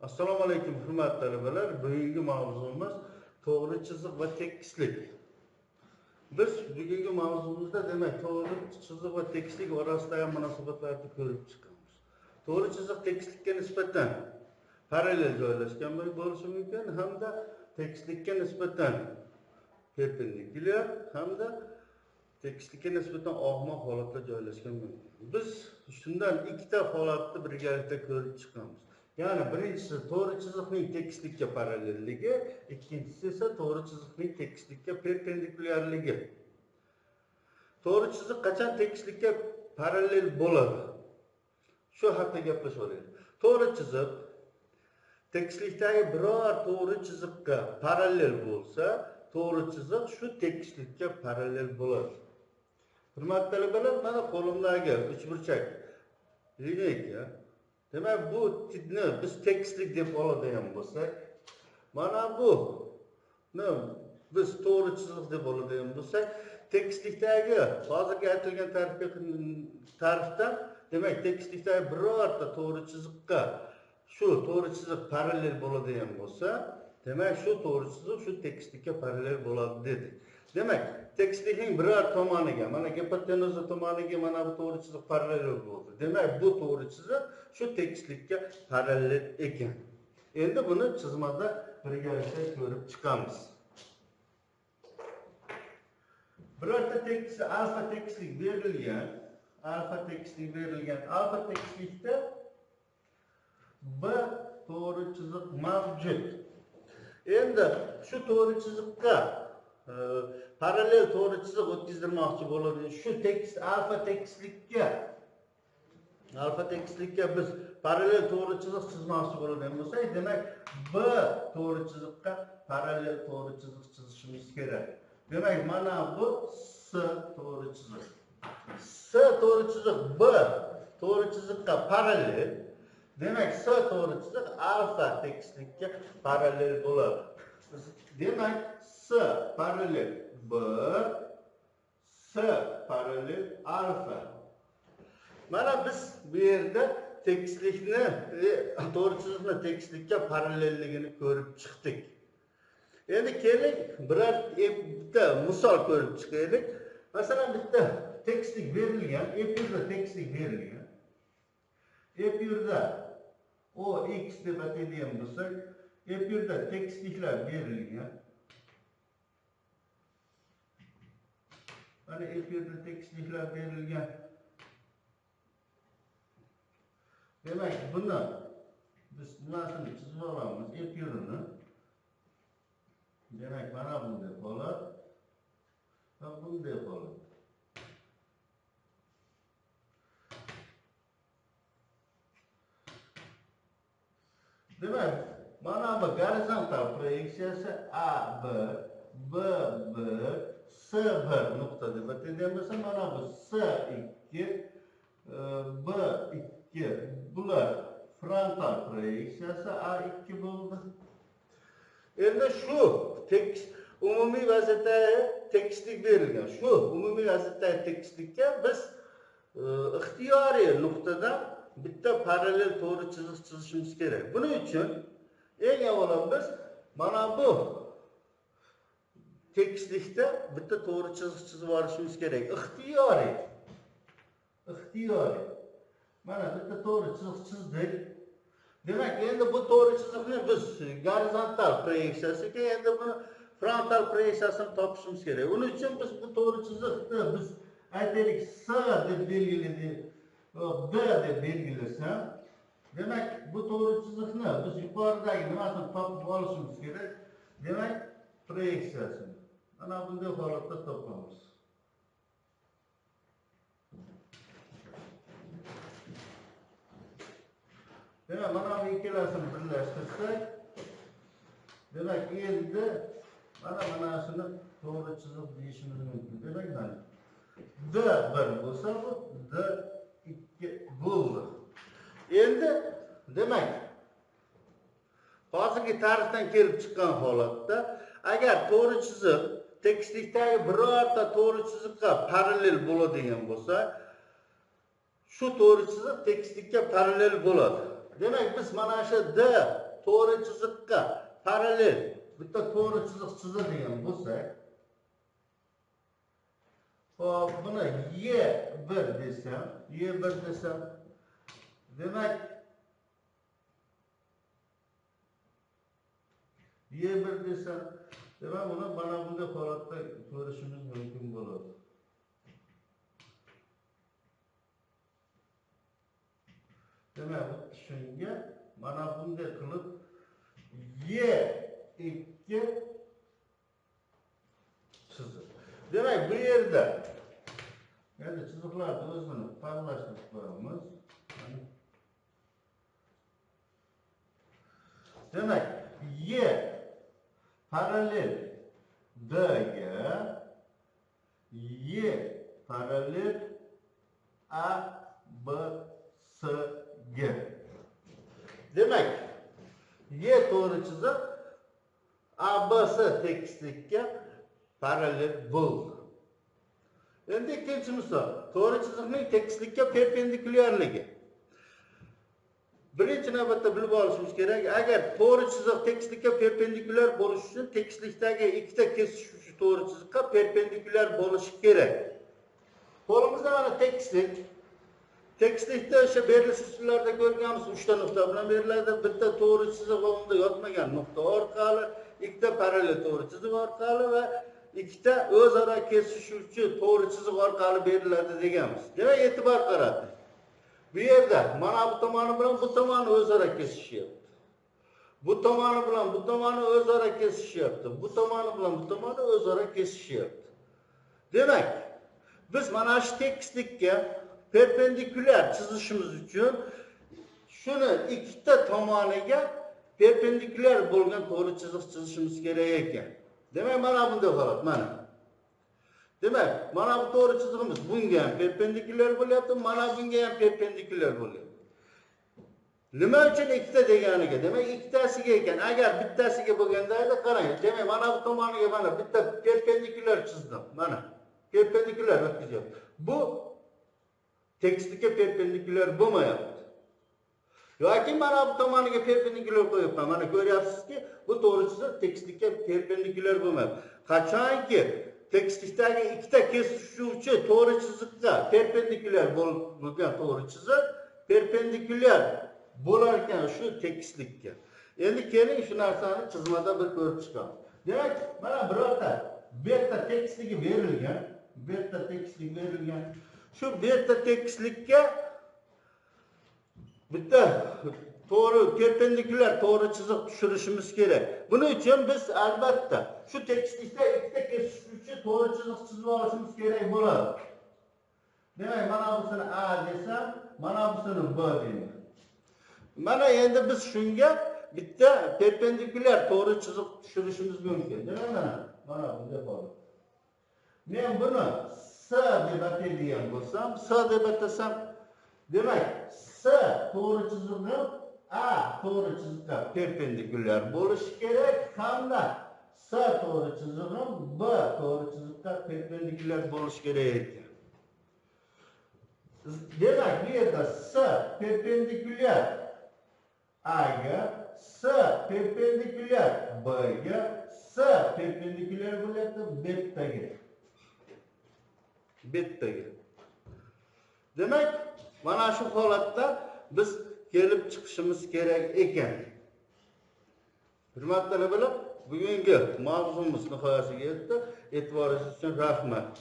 Assalomu alaykum hurmatli talabalar. Bugungi mavzuimiz to'g'ri chiziq va tekislik. Biz bugungi mavzumizda demak to'g'ri chiziq va tekislik orasidagi munosabatlarni ko'rib chiqamiz. To'g'ri chiziq tekislikka nisbatan parallel joylashgan bo'lishi mumkin hamda tekislikka nisbatan perpendikulyar hamda tekislikka nisbatan og'moq holatda joylashgan mumkin. Biz shundan ikkita holatni birgalikda ko'rib chiqamiz. Yani birincisi to'g'ri chiziqning tekislikka parallelligi, ikkinchisi esa to'g'ri chiziqning tekislikka perpendikulyarligi. To'g'ri chiziq qachon tekislikka parallel bo'ladi? Shu haqida gaplashib olaylik. To'g'ri chiziq tekislikdagi biror to'g'ri chiziqqa parallel bo'lsa, to'g'ri chiziq shu tekislikka parallel bo'ladi. Hurmatli talabalar, mana qo'limdagi uchburchak lineyka. Demak, bu tipni biz tekislik deb oladigan bo'lsak, mana bu biz to'g'ri chiziq deb oladigan bo'lsak, tekislikdagi hozirgi aytilgan tarifdan, demak, tekislikdagi birorta to'g'ri chiziqqa shu to'g'ri chiziq parallel bo'ladigan bo'lsa, demak, shu to'g'ri chiziq shu tekislikka parallel bo'ladi dedik. Demak, tekislikning biror tomoniga, mana gipotenuza tomoniga mana bu to'g'ri chiziq parallel bo'ldi. Demak, bu to'g'ri chiziq shu tekislikka parallel ekan. Endi buni chizmada birgalikda ko'rib chiqamiz. Birorta tekis alfa tekislik berilgan, alfa tekislikda b to'g'ri chiziq mavjud. Endi shu to'g'ri chiziqqa parallel to'g'ri chiziq o'tkazdirmoqchi bo'ladi. Shu tekis alfa tekislikka biz parallel to'g'ri chiziq chizmoqchi bo'ladigan bo'lsak, demak b to'g'ri chiziqqa parallel to'g'ri chiziq chizishimiz kerak. Demak, mana bu s to'g'ri chiziq. S to'g'ri chiziq b to'g'ri chiziqqa parallel. Demak, s to'g'ri chiziq alfa tekislikka parallel bo'ladi. Demak, s parallel b, s parallel alfa. Mana biz bu yerda tekislikni, to'g'ri chiziqni tekislikka parallelligini ko'rib chiqdik. Endi keling bitta misol ko'rib chiqaylik. Masalan, bitta tekislik berilgan, epyurda tekislik berilgan. Epyurda o x deb ataydigan bo'lsak, epyurda tekisliklar berilgan. Mana epyurda tekisliklar berilgan. Demak, buni biz nimasini chizib olamiz? Epyurini. Demak, mana bunday holat va bunday holat. Demak, mana bu gorizontal proyeksiyasi A1, B1, S1 nuqta deb ataydigan bo'lsa, mana bu S2, B2. Bular frontal proyeksiyasi A2 bo'ldi. Endi shu umumiy vaziyatdagi tekislik berilgan. Shu umumiy vaziyatdagi tekislikka biz ixtiyoriy nuqtadan bitta parallel to'g'ri chiziq chizishimiz kerak. Buning uchun eng avvalo biz mana bu tekislikda bitta to'g'ri chiziq chizib olishimiz kerak. Ixtiyoriy. Mana bitta to'g'ri chiziq chizdik. Demak, endi bu to'g'ri chiziqni biz gorizontal proyeksiyasiga, endi buni frontal proyeksiyasini topishimiz kerak. Uning uchun biz bu to'g'ri chiziqni biz aytaylik S deb belgiladik, D deb belgilasam, demak, bu to'g'ri chiziqni biz yuqoridagi nimasini topib olishimiz kerak. Demak, proyeksiyasini mana bunday holatda topamiz. Demak, mana bu ikkalasini birlashtirsak, demak, endi mana shuni to'g'ri chiziq deyishimiz mumkin. Demak, mana D1 bo'lsa, bu D2 bo'ldi. Endi demak, hozirgi tarifdan kelib chiqqan holatda agar to'g'ri chiziq tekislikdagi birorta to'g'ri chiziqqa parallel bo'ladigan bo'lsa, shu to'g'ri chiziq tekislikka parallel bo'ladi. Demak, biz mana shu D to'g'ri chiziqqa parallel bitta to'g'ri chiziq chizadigan bo'lsak, hop, buni Y1 desam, demak Y1 desam, demak buni mana bunday holatda ko'rishimiz mumkin bo'ladi. Demak, shunga mana bunday qilib Y2 chiziq. Demak, bu yerda endi chiziqlarni o'zini farqlashtirib qo'yamiz. Demak, Y parallel D ga, Y parallel A, B, S ga. Demak, Y to'g'ri chiziq A, B, S tekislikka parallel bo'ldi. Endi ikkinchi misol, to'g'ri chiziqning tekislikka perpendikulyarligi. Birinchi navbatda bilib olishimiz kerak, agar to'g'ri chiziq tekislikka perpendikulyar bo'lishi uchun tekislikdagi ikkita kesishuvchi to'g'ri chiziqqa perpendikulyar bo'lishi kerak. Qo'limizda mana tekislik. Tekislikda o'sha berilish usullarida ko'rganmiz, 3 ta nuqta bilan beriladi. Bitta to'g'ri chiziq va unda yotmagan nuqta orqali, ikkita parallel to'g'ri chiziq orqali va ikkita o'zaro kesishuvchi to'g'ri chiziq orqali beriladi deganmiz. Demak, e'tibor qarating. Bu yerda mana bu tomoni bilan bu tomoni o'zaro kesishyapti. Bu tomoni bilan bu tomoni o'zaro kesishyapti. Bu tomoni bilan bu tomoni o'zaro kesishyapti. Demak, biz mana shu tekislikka perpendikulyar chizishimiz uchun shuni ikkita tomoniga perpendikulyar bo'lgan to'g'ri chiziq chizishimiz kerak ekan. Demak, mana bunday holat, mana. Demak, mana bu to'g'ri chizig'imiz bunga ham perpendikulyar bo'lyapti, mana bunga ham perpendikulyar bo'lyapti. Nima uchun ikkita deganiga? Demak, ikkitasiga ekan. Agar bittasiga bo'lganda edi, qarang. Demak, mana bu tomoniga mana bitta perpendikulyar chizdim. Mana perpendikulyar o'tkazyapti. Bu tekislikka perpendikulyar bo'lmayapti. Yoki mana bu tomoniga perpendikulyar qo'yibman. Mana ko'ryapsizki, bu to'g'ri chiziq tekislikka perpendikulyar bo'lmayapti. Qachonki tekislikdagi ikkita kesishuvchi to'g'ri chiziqqa perpendikulyar bo'lgan to'g'ri chiziq perpendikulyar bo'lar ekan shu tekislikka. Endi keling shu narsani chizmada bir ko'rib chiqamiz. Demak, mana birorta beta tekisligi berilgan, shu beta tekislikka bitta to'g'ri perpendikulyar to'g'ri chiziq tushirishimiz kerak. Buning uchun biz albatta shu tekislikda ikkita kesishuvchi to'g'ri chiziq chizib olishimiz kerak bo'ladi. Demak, mana busini A desam, mana busini B deyman. Mana endi biz shunga bitta perpendikulyar to'g'ri chiziq tushirishimiz mumkin. Demak, mana bunday holat. Men buni S deb ataydigan bo'lsam, S deb atasam, demak, S to'g'ri chizig'i A to'g'ri chiziqqa perpendikulyar bo'lishi kerak hamda S to'g'ri chizig'i B to'g'ri chiziqqa perpendikulyar bo'lishi kerak ekan. Demak, bu yerda S perpendikulyar A ga, S perpendikulyar B ga, S perpendikulyar bo'lyapti betaga. Demak, mana shu holatda biz kelib chiqishimiz kerak ekan. Hurmatli talabalar, bugungi mavzumiz nihoyasiga yetdi. E'tiboringiz uchun rahmat.